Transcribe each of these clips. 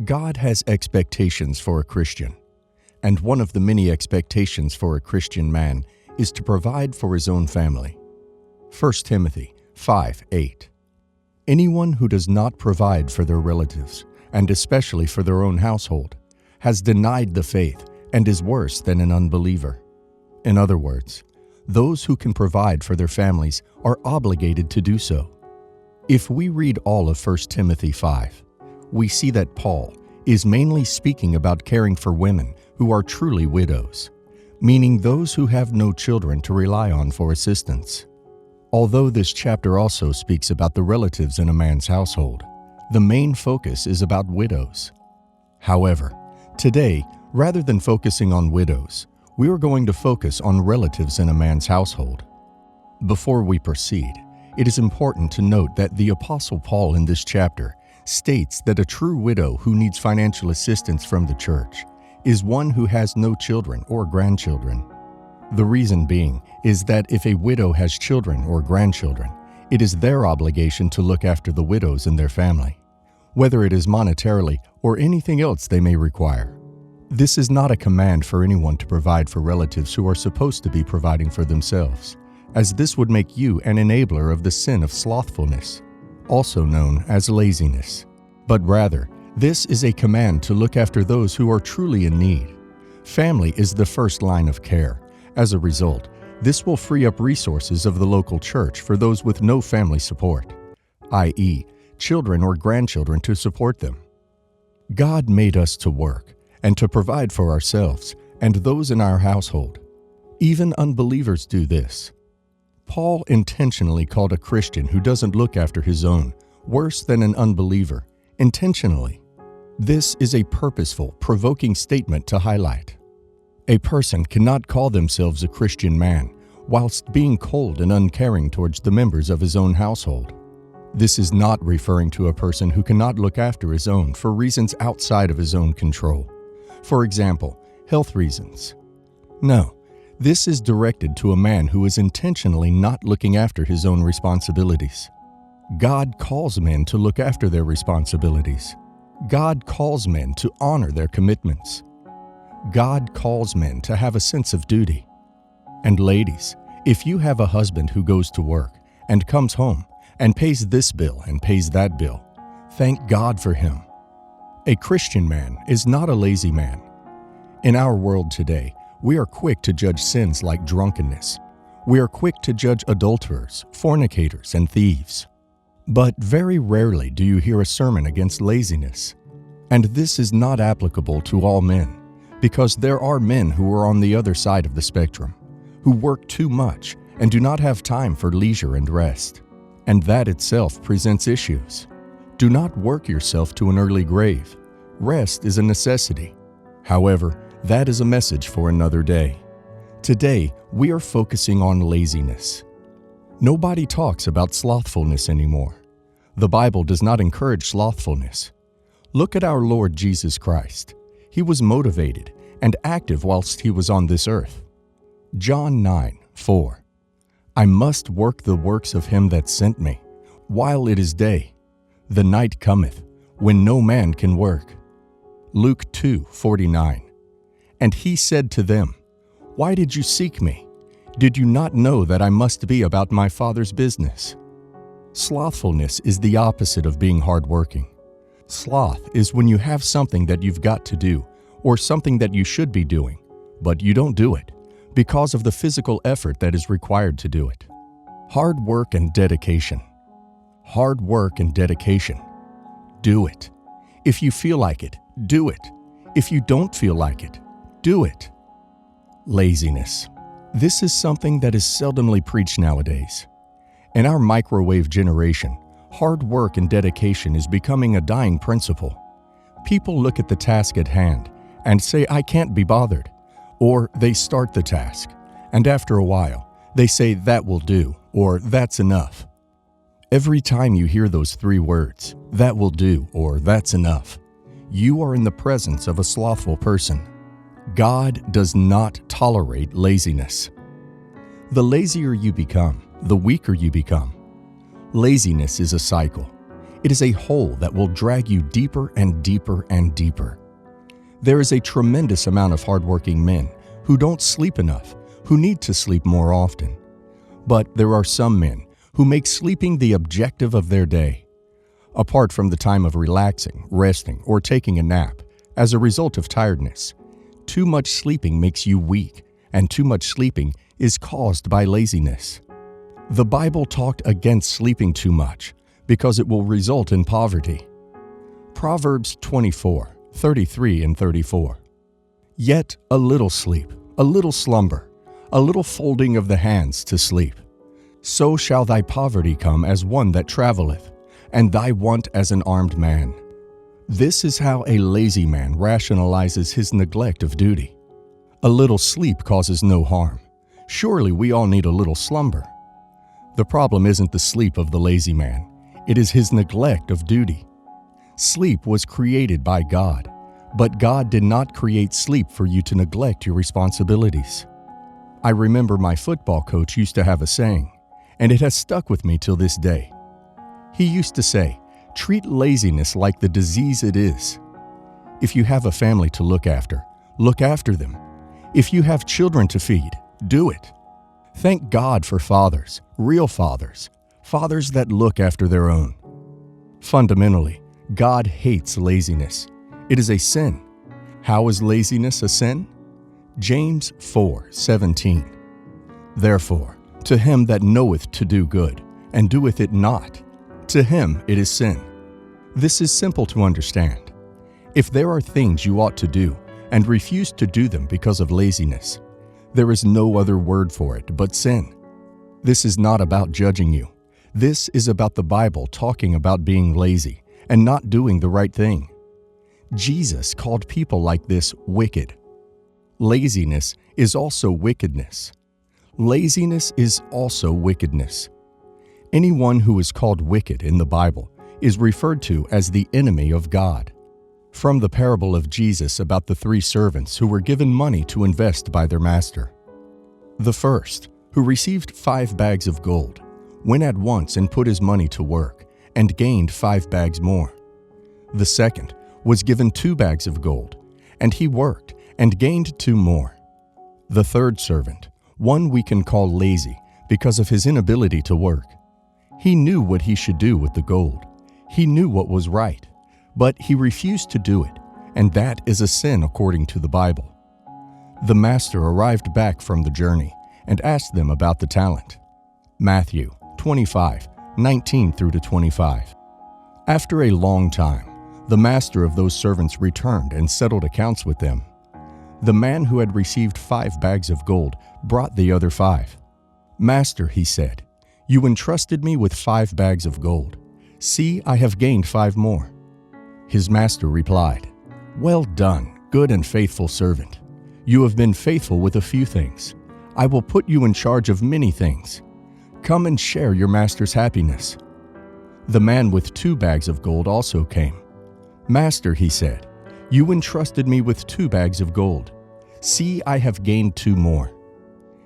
God has expectations for a Christian, and one of the many expectations for a Christian man is to provide for his own family. 1 Timothy 5:8. Anyone who does not provide for their relatives, and especially for their own household, has denied the faith and is worse than an unbeliever. In other words, those who can provide for their families are obligated to do so. If we read all of 1 Timothy 5, we see that Paul is mainly speaking about caring for women who are truly widows, meaning those who have no children to rely on for assistance. Although this chapter also speaks about the relatives in a man's household, the main focus is about widows. However, today, rather than focusing on widows, we are going to focus on relatives in a man's household. Before we proceed, it is important to note that the Apostle Paul in this chapter states that a true widow who needs financial assistance from the church is one who has no children or grandchildren. The reason being is that if a widow has children or grandchildren, it is their obligation to look after the widows and their family, whether it is monetarily or anything else they may require. This is not a command for anyone to provide for relatives who are supposed to be providing for themselves, as this would make you an enabler of the sin of slothfulness, also known as laziness. But rather, this is a command to look after those who are truly in need. Family is the first line of care. As a result, this will free up resources of the local church for those with no family support, i.e., children or grandchildren to support them. God made us to work and to provide for ourselves and those in our household. Even unbelievers do this. Paul intentionally called a Christian who doesn't look after his own worse than an unbeliever, intentionally. This is a purposeful, provoking statement to highlight. A person cannot call themselves a Christian man whilst being cold and uncaring towards the members of his own household. This is not referring to a person who cannot look after his own for reasons outside of his own control. For example, health reasons. No. This is directed to a man who is intentionally not looking after his own responsibilities. God calls men to look after their responsibilities. God calls men to honor their commitments. God calls men to have a sense of duty. And ladies, if you have a husband who goes to work and comes home and pays this bill and pays that bill, thank God for him. A Christian man is not a lazy man. In our world today, we are quick to judge sins like drunkenness. We are quick to judge adulterers, fornicators, and thieves. But very rarely do you hear a sermon against laziness. And this is not applicable to all men, because there are men who are on the other side of the spectrum, who work too much and do not have time for leisure and rest. And that itself presents issues. Do not work yourself to an early grave. Rest is a necessity. However, that is a message for another day. Today, we are focusing on laziness. Nobody talks about slothfulness anymore. The Bible does not encourage slothfulness. Look at our Lord Jesus Christ. He was motivated and active whilst he was on this earth. John 9:4. I must work the works of him that sent me, while it is day. The night cometh, when no man can work. Luke 2:49. And he said to them, Why did you seek me? Did you not know that I must be about my Father's business? Slothfulness is the opposite of being hardworking. Sloth is when you have something that you've got to do, or something that you should be doing, but you don't do it because of the physical effort that is required to do it. Hard work and dedication. Hard work and dedication. Do it. If you feel like it, do it. If you don't feel like it, do it. Laziness. This is something that is seldomly preached nowadays. In our microwave generation, hard work and dedication is becoming a dying principle. People look at the task at hand and say, I can't be bothered. Or they start the task, and after a while, they say that will do, or that's enough. Every time you hear those three words, that will do, or that's enough, you are in the presence of a slothful person. God does not tolerate laziness. The lazier you become, the weaker you become. Laziness is a cycle. It is a hole that will drag you deeper and deeper and deeper. There is a tremendous amount of hardworking men who don't sleep enough, who need to sleep more often. But there are some men who make sleeping the objective of their day. Apart from the time of relaxing, resting, or taking a nap, as a result of tiredness, too much sleeping makes you weak, and too much sleeping is caused by laziness. The Bible talked against sleeping too much because it will result in poverty. Proverbs 24:33 and 34. Yet a little sleep, a little slumber, a little folding of the hands to sleep. So shall thy poverty come as one that travelleth, and thy want as an armed man. This is how a lazy man rationalizes his neglect of duty. A little sleep causes no harm. Surely we all need a little slumber. The problem isn't the sleep of the lazy man. It is his neglect of duty. Sleep was created by God, but God did not create sleep for you to neglect your responsibilities. I remember my football coach used to have a saying, and it has stuck with me till this day. He used to say, treat laziness like the disease it is. If you have a family to look after them. If you have children to feed, do it. Thank God for fathers, real fathers, fathers that look after their own. Fundamentally, God hates laziness. It is a sin. How is laziness a sin? James 4:17. Therefore, to him that knoweth to do good, and doeth it not, to him it is sin. This is simple to understand. If there are things you ought to do, and refuse to do them because of laziness, there is no other word for it but sin. This is not about judging you. This is about the Bible talking about being lazy and not doing the right thing. Jesus called people like this wicked. Laziness is also wickedness. Laziness is also wickedness. Anyone who is called wicked in the Bible is referred to as the enemy of God. From the parable of Jesus about the 3 servants who were given money to invest by their master. The first, who received 5 bags of gold, went at once and put his money to work, and gained 5 bags more. The second was given 2 bags of gold, and he worked and gained 2 more. The third servant, one we can call lazy because of his inability to work. He knew what he should do with the gold. He knew what was right, but he refused to do it, and that is a sin according to the Bible. The master arrived back from the journey and asked them about the talent. Matthew 25:19 through to 25. After a long time, the master of those servants returned and settled accounts with them. The man who had received 5 bags of gold brought the other 5. Master, he said, you entrusted me with 5 bags of gold. See, I have gained 5 more. His master replied, well done, good and faithful servant. You have been faithful with a few things. I will put you in charge of many things. Come and share your master's happiness. The man with 2 bags of gold also came. Master, he said, you entrusted me with 2 bags of gold. See, I have gained 2 more.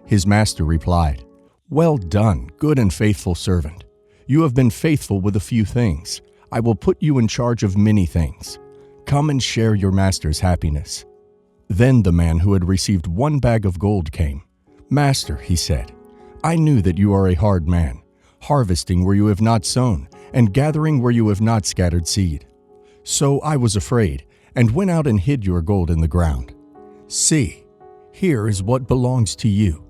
His master replied, well done, good and faithful servant. You have been faithful with a few things. I will put you in charge of many things. Come and share your master's happiness. Then the man who had received 1 bag of gold came. Master, he said, I knew that you are a hard man, harvesting where you have not sown, and gathering where you have not scattered seed. So I was afraid, and went out and hid your gold in the ground. See, here is what belongs to you.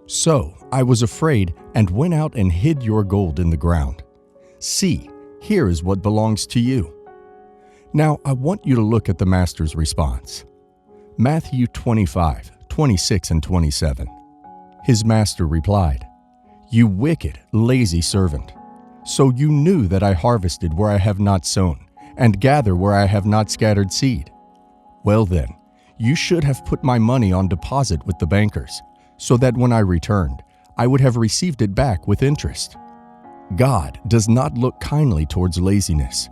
So I was afraid, and went out and hid your gold in the ground. See, here is what belongs to you. Now I want you to look at the master's response. Matthew 25:26 and 27. His master replied, you wicked, lazy servant. So you knew that I harvested where I have not sown, and gather where I have not scattered seed. Well then, you should have put my money on deposit with the bankers, so that when I returned, I would have received it back with interest. God does not look kindly towards laziness.